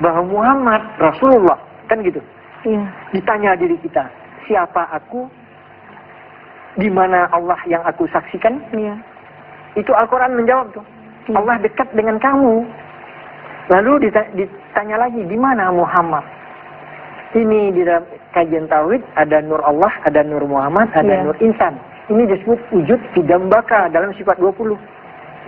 bahwa Muhammad Rasulullah, kan gitu. Iya. Ditanya diri kita, siapa aku? Di mana Allah yang aku saksikan? Iya. Itu Al-Quran menjawab tuh. Iya. Allah dekat dengan kamu. Lalu ditanya lagi, di mana Muhammad? Ini di dalam kajian tauhid ada nur Allah, ada nur Muhammad, ada nur insan. Ini disebut wujud tidambaka dalam sifat 20.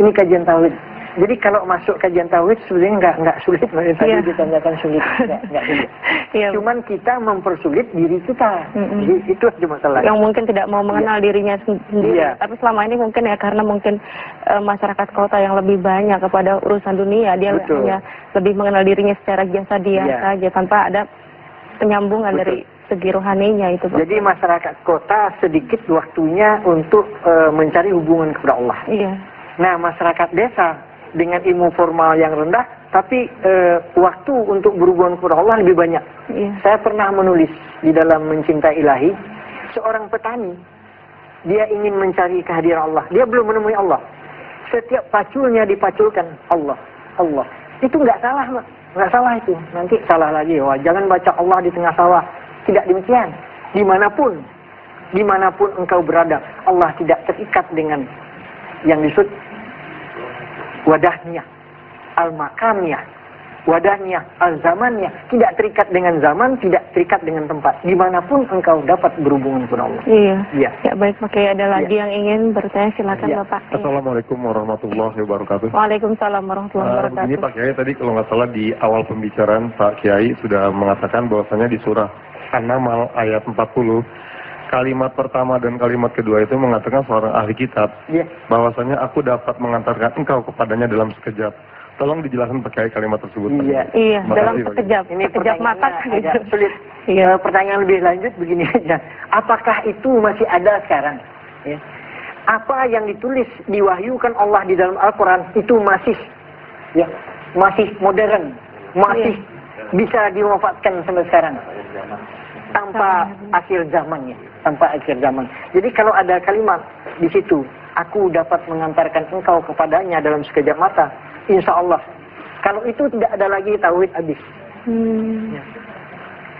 Ini kajian tauhid. Jadi kalau masuk kajian tauhid sebenarnya nggak sulit, tadi ditanyakan sulit, nggak sulit. Cuman kita mempersulit diri kita. Jadi itu aja masalah. Yang mungkin tidak mau mengenal dirinya sendiri. Tapi selama ini mungkin ya karena mungkin masyarakat kota yang lebih banyak kepada urusan dunia, dia hanya lebih mengenal dirinya secara jasadiah saja tanpa ada penyambungan dari segi rohaninya itu. Jadi masyarakat kota sedikit waktunya untuk mencari hubungan kepada Allah. Iya. Nah, masyarakat desa dengan ilmu formal yang rendah, tapi waktu untuk berhubungan kepada Allah lebih banyak. Iya. Saya pernah menulis di dalam Mencintai Ilahi, seorang petani, dia ingin mencari kehadiran Allah. Dia belum menemui Allah. Setiap paculnya dipaculkan Allah, Allah. Itu nggak salah, Mak. Nggak salah itu. Nanti salah lagi. Wah, jangan baca Allah di tengah sawah. Tidak demikian. Dimanapun engkau berada, Allah tidak terikat dengan yang disebut wadahnya, al-makamnya, wadahnya, al-zamannya. Tidak terikat dengan zaman, tidak terikat dengan tempat. Dimanapun engkau dapat berhubungan dengan Allah. Iya. Ya baik, pakai ada lagi yang ingin bertanya, silakan Bapak. Assalamualaikum warahmatullahi wabarakatuh. Waalaikumsalam warahmatullahi wabarakatuh. Begini Pak Kiai, tadi kalau nggak salah di awal pembicaraan Pak Kiai sudah mengatakan bahwasanya di surah An-Naml ayat 40, kalimat pertama dan kalimat kedua itu mengatakan seorang ahli kitab, bahwasanya aku dapat mengantarkan engkau kepadanya dalam sekejap. Tolong dijelaskan pakai kalimat tersebut. Iya, dalam sekejap. Ini sekejap mata. Agak sulit. Pertanyaan lebih lanjut begini aja. Apakah itu masih ada sekarang? Ya. Apa yang ditulis, diwahyukan Allah di dalam Al-Quran itu masih modern, masih bisa diwafatkan sampai sekarang. Tanpa akhir zamannya, tanpa akhir zaman. Jadi kalau ada kalimat di situ, aku dapat mengantarkan engkau kepadanya dalam sekejap mata, insya Allah. Kalau itu tidak ada lagi tauhid habis. Ya.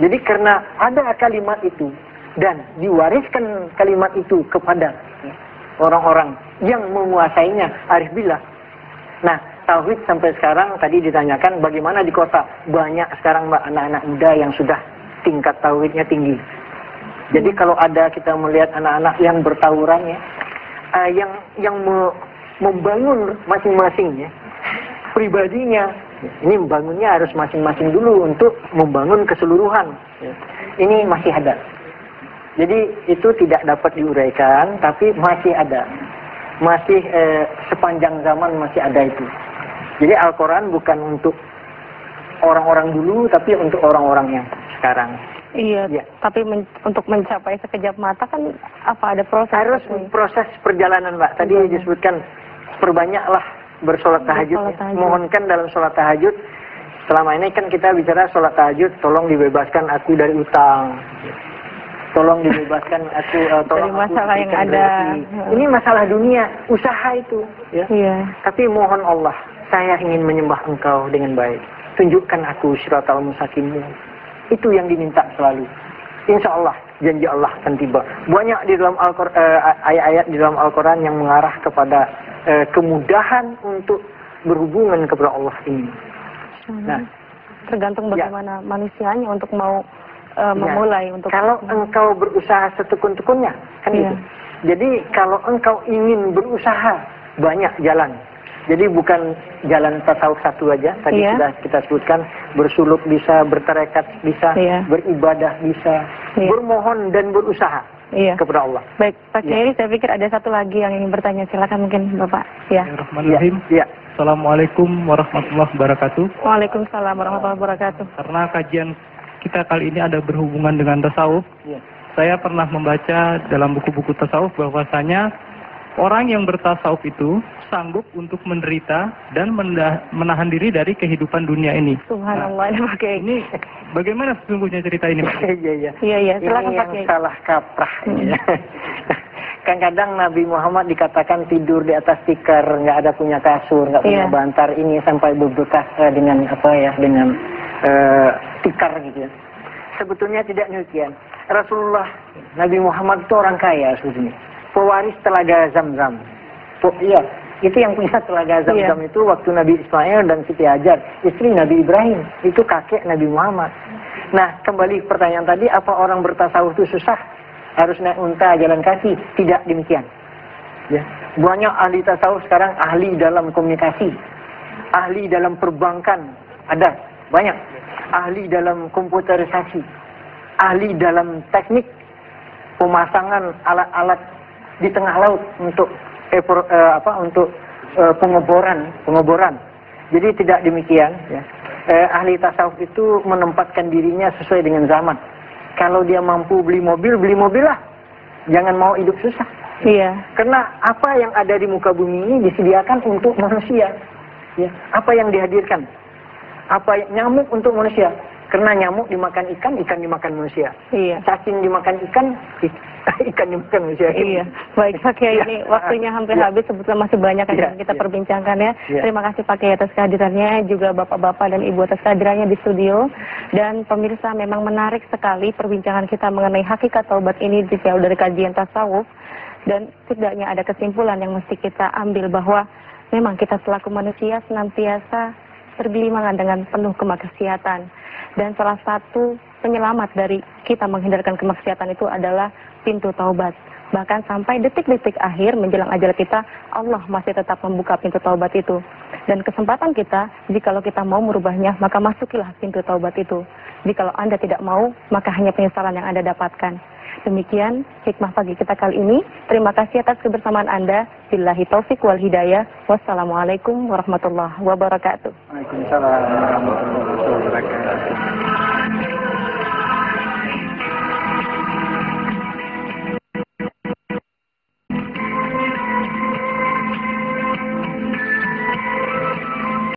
Jadi karena ada kalimat itu dan diwariskan kalimat itu kepada orang-orang yang menguasainya, arif billah. Nah, tauhid sampai sekarang tadi ditanyakan bagaimana di kota. Banyak sekarang Mbak anak-anak muda yang sudah tingkat tauhidnya tinggi. Jadi kalau ada kita melihat anak-anak yang bertawuran yang membangun masing-masing pribadinya, ini membangunnya harus masing-masing dulu untuk membangun keseluruhan. Ini masih ada. Jadi itu tidak dapat diuraikan, tapi masih ada. Masih sepanjang zaman masih ada itu. Jadi Al-Quran bukan untuk orang-orang dulu, tapi untuk orang-orang yang sekarang. Iya. Tapi untuk mencapai sekejap mata kan apa ada proses? Harus proses perjalanan, Mbak. Tadi disebutkan perbanyaklah bersolat tahajud. Mohonkan dalam sholat tahajud. Selama ini kan kita bicara sholat tahajud, tolong dibebaskan aku dari utang. Tolong dibebaskan aku dari masalah yang ada. Ini masalah dunia, usaha itu. Iya. Tapi mohon Allah, saya ingin menyembah engkau dengan baik. Tunjukkan aku siratal mustaqimmu. Itu yang diminta selalu. Insya Allah, janji Allah akan tiba. Banyak di dalam ayat-ayat di dalam Al-Quran yang mengarah kepada kemudahan untuk berhubungan kepada Allah ini. Nah, tergantung bagaimana manusianya untuk mau memulai. Untuk kalau engkau berusaha setekun-tekunnya, kan gitu. Jadi kalau engkau ingin berusaha, banyak jalan. Jadi bukan jalan tasawuf satu aja, tadi sudah kita sebutkan, bersuluk bisa, bertarekat bisa, beribadah bisa, bermohon dan berusaha kepada Allah. Baik, Pak Kiai, saya pikir ada satu lagi yang ingin bertanya, silakan mungkin Bapak. Bismillahirrahmanirrahim. Assalamualaikum warahmatullahi wabarakatuh. Waalaikumsalam warahmatullahi wabarakatuh. Karena kajian kita kali ini ada berhubungan dengan tasawuf, saya pernah membaca dalam buku-buku tasawuf bahwasanya orang yang bertasawuf itu sanggup untuk menderita dan menahan diri dari kehidupan dunia ini. Subhanallah, ini bagaimana sesungguhnya cerita ini? Iya, silakan Pak Kiai. Yang salah kaprah. Kadang-kadang Nabi Muhammad dikatakan tidur di atas tikar, nggak ada punya kasur, nggak punya bantal, ini sampai berbekas dengan tikar gitu ya. Sebetulnya tidak demikian. Rasulullah Nabi Muhammad itu orang kaya sebetulnya. Pewaris telaga Zam-Zam. Iya, itu yang punya telaga Zam-Zam itu waktu Nabi Ismail dan Siti Hajar, istri Nabi Ibrahim, itu kakek Nabi Muhammad. Nah, kembali pertanyaan tadi, apa orang bertasawuf itu susah? Harus naik unta, jalan kaki? Tidak demikian. Ya. Banyak ahli tasawuf sekarang ahli dalam komunikasi, ahli dalam perbankan, ada banyak. Ahli dalam komputerisasi, ahli dalam teknik pemasangan alat-alat di tengah laut untuk pengeboran. Jadi tidak demikian. Ya. Ahli tasawuf itu menempatkan dirinya sesuai dengan zaman. Kalau dia mampu beli mobil lah. Jangan mau hidup susah. Iya. Karena apa yang ada di muka bumi ini disediakan untuk manusia. Ya. Apa yang dihadirkan? Nyamuk untuk manusia. Karena nyamuk dimakan ikan, ikan dimakan manusia. Iya. Cacing dimakan ikan, ikan dimakan manusia. Iya. Baik Pak Kiai, ini waktunya hampir habis, sebetulnya masih banyak yang kita perbincangkan ya. Terima kasih Pak Kiai atas kehadirannya, juga bapak-bapak dan ibu atas kehadirannya di studio. Dan pemirsa, memang menarik sekali perbincangan kita mengenai hakikat taubat ini jauh dari kajian tasawuf. Dan setidaknya ada kesimpulan yang mesti kita ambil bahwa memang kita selaku manusia senantiasa bergelimangan dengan penuh kemaksiatan. Dan salah satu penyelamat dari kita menghindarkan kemaksiatan itu adalah pintu taubat. Bahkan sampai detik-detik akhir menjelang ajal kita, Allah masih tetap membuka pintu taubat itu. Dan kesempatan kita, jikalau kita mau merubahnya, maka masukilah pintu taubat itu. Jikalau Anda tidak mau, maka hanya penyesalan yang Anda dapatkan. Demikian hikmah pagi kita kali ini. Terima kasih atas kebersamaan Anda. Billahi taufik wal hidayah. Wassalamualaikum warahmatullahi wabarakatuh. Waalaikumsalam warahmatullahi wabarakatuh.